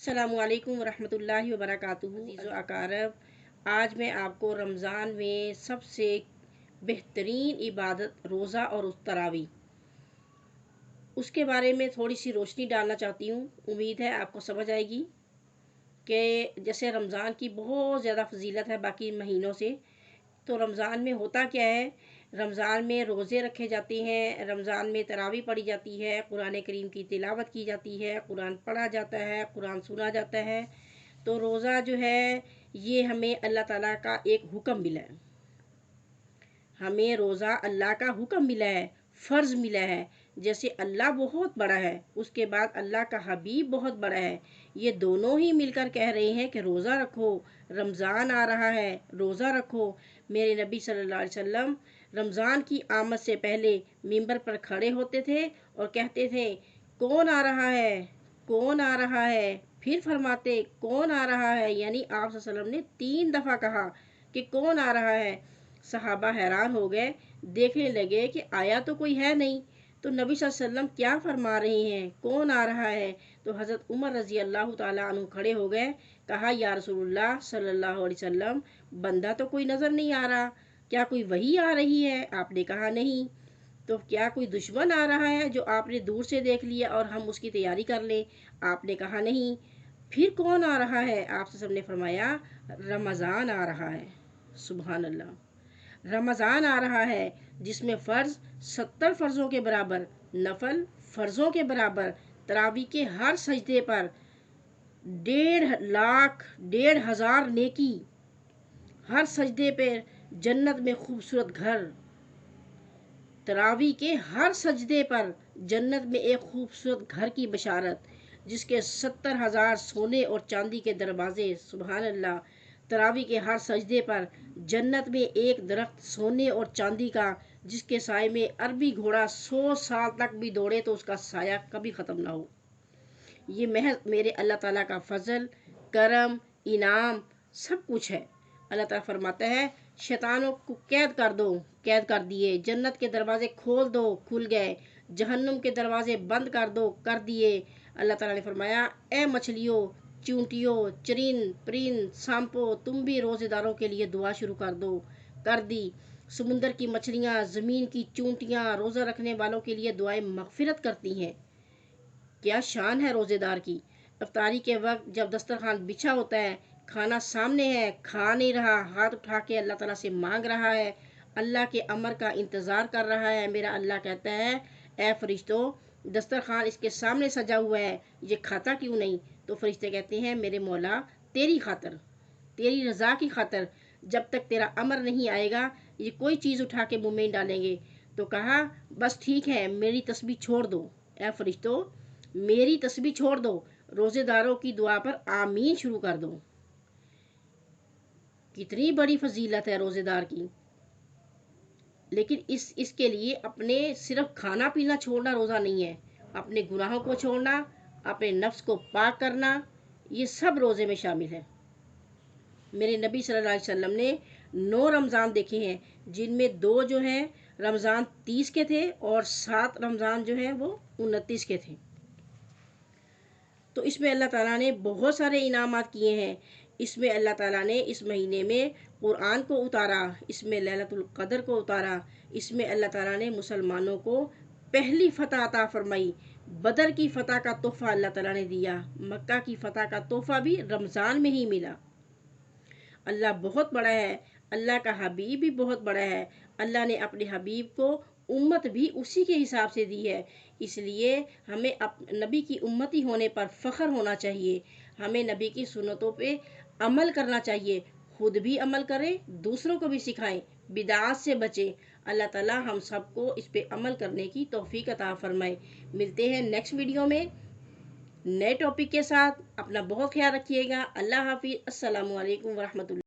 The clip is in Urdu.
السلام علیکم ورحمۃ اللہ وبرکاتہ۔ عزیز و اقارب، آج میں آپ کو رمضان میں سب سے بہترین عبادت روزہ اور تراویح اس کے بارے میں تھوڑی سی روشنی ڈالنا چاہتی ہوں۔ امید ہے آپ کو سمجھ آئے گی کہ جیسے رمضان کی بہت زیادہ فضیلت ہے باقی مہینوں سے، تو رمضان میں ہوتا کیا ہے؟ رمضان میں روزے رکھے جاتے ہیں، رمضان میں تراویح پڑھی جاتی ہے، قرآن کریم کی تلاوت کی جاتی ہے، قرآن پڑھا جاتا ہے، قرآن سنا جاتا ہے۔ تو روزہ جو ہے یہ ہمیں اللہ تعالیٰ کا ایک حکم ملا ہے، ہمیں روزہ اللہ کا حکم ملا ہے، فرض ملا ہے۔ جیسے اللہ بہت بڑا ہے، اس کے بعد اللہ کا حبیب بہت بڑا ہے، یہ دونوں ہی مل کر کہہ رہے ہیں کہ روزہ رکھو، رمضان آ رہا ہے، روزہ رکھو۔ میرے نبی صلی اللہ علیہ وسلم رمضان کی آمد سے پہلے منبر پر کھڑے ہوتے تھے اور کہتے تھے کون آ رہا ہے، کون آ رہا ہے، پھر فرماتے کون آ رہا ہے، یعنی آپ صلی اللہ علیہ وسلم نے 3 دفعہ کہا کہ کون آ رہا ہے۔ صحابہ حیران ہو گئے، دیکھنے لگے کہ آیا تو کوئی ہے نہیں، تو نبی صلی اللہ علیہ وسلم کیا فرما رہے ہیں، کون آ رہا ہے؟ تو حضرت عمر رضی اللہ تعالیٰ عنہ کھڑے ہو گئے، کہا یا رسول اللہ صلی اللہ علیہ وسلم بندہ تو کوئی نظر نہیں آ رہا، کیا کوئی وحی آ رہی ہے؟ آپ نے کہا نہیں۔ تو کیا کوئی دشمن آ رہا ہے جو آپ نے دور سے دیکھ لیا اور ہم اس کی تیاری کر لیں؟ آپ نے کہا نہیں۔ پھر کون آ رہا ہے؟ آپ سے سب نے فرمایا رمضان آ رہا ہے۔ سبحان اللہ، رمضان آ رہا ہے جس میں فرض 70 فرضوں کے برابر، نفل فرضوں کے برابر، تراویح کے ہر سجدے پر 1,50,000 نیکی، ہر سجدے پہ جنت میں خوبصورت گھر، تراویح کے ہر سجدے پر جنت میں ایک خوبصورت گھر کی بشارت، جس کے 70,000 سونے اور چاندی کے دروازے۔ سبحان اللہ، تراویح کے ہر سجدے پر جنت میں ایک درخت سونے اور چاندی کا، جس کے سائے میں عربی گھوڑا 100 سال تک بھی دوڑے تو اس کا سایہ کبھی ختم نہ ہو۔ یہ محض میرے اللہ تعالیٰ کا فضل، کرم، انعام سب کچھ ہے۔ اللہ تعالیٰ فرماتا ہے شیطانوں کو قید کر دو، قید کر دیے، جنت کے دروازے کھول دو، کھل گئے، جہنم کے دروازے بند کر دو، کر دیے۔ اللہ تعالیٰ نے فرمایا اے مچھلیوں، چونٹیوں، چرند پرند، سانپوں، تم بھی روزے داروں کے لیے دعا شروع کر دو، کر دی۔ سمندر کی مچھلیاں، زمین کی چونٹیاں روزہ رکھنے والوں کے لیے دعائیں مغفرت کرتی ہیں۔ کیا شان ہے روزے دار کی! افطاری کے وقت جب دسترخوان بچھا ہوتا ہے، کھانا سامنے ہے، کھا نہیں رہا، ہاتھ اٹھا کے اللہ تعالیٰ سے مانگ رہا ہے، اللہ کے امر کا انتظار کر رہا ہے۔ میرا اللہ کہتا ہے اے فرشتوں، دسترخوان اس کے سامنے سجا ہوا ہے، یہ کھاتا کیوں نہیں؟ تو فرشتے کہتے ہیں میرے مولا تیری خاطر، تیری رضا کی خاطر، جب تک تیرا امر نہیں آئے گا یہ کوئی چیز اٹھا کے منہ میں نہیں ڈالیں گے۔ تو کہا بس ٹھیک ہے، میری تسبیح چھوڑ دو، اے فرشتوں میری تسبیح چھوڑ دو، روزے داروں کی دعا پر آمین شروع کر دو۔ کتنی بڑی فضیلت ہے روزے دار کی! لیکن اس کے لیے اپنے صرف کھانا پینا چھوڑنا روزہ نہیں ہے، اپنے گناہوں کو چھوڑنا، اپنے نفس کو پاک کرنا، یہ سب روزے میں شامل ہے۔ میرے نبی صلی اللہ علیہ وسلم نے 9 رمضان دیکھے ہیں، جن میں 2 جو ہیں رمضان 30 کے تھے اور 7 رمضان جو ہیں وہ 29 کے تھے۔ تو اس میں اللہ تعالیٰ نے بہت سارے انعامات کیے ہیں۔ اس میں اللہ تعالیٰ نے اس مہینے میں قرآن کو اتارا، اس میں لیلۃ القدر کو اتارا، اس میں اللہ تعالیٰ نے مسلمانوں کو پہلی فتح عطا فرمائی، بدر کی فتح کا تحفہ اللہ تعالیٰ نے دیا، مکہ کی فتح کا تحفہ بھی رمضان میں ہی ملا۔ اللہ بہت بڑا ہے، اللہ کا حبیب بھی بہت بڑا ہے، اللہ نے اپنے حبیب کو امت بھی اسی کے حساب سے دی ہے، اس لیے ہمیں نبی کی امتی ہونے پر فخر ہونا چاہیے، ہمیں نبی کی سنتوں پہ عمل کرنا چاہیے، خود بھی عمل کریں، دوسروں کو بھی سکھائیں، بدعات سے بچیں۔ اللہ تعالیٰ ہم سب کو اس پہ عمل کرنے کی توفیق عطا فرمائے۔ ملتے ہیں نیکسٹ ویڈیو میں نئے ٹاپک کے ساتھ، اپنا بہت خیال رکھیے گا۔ اللہ حافظ، السلام علیکم ورحمۃ اللہ۔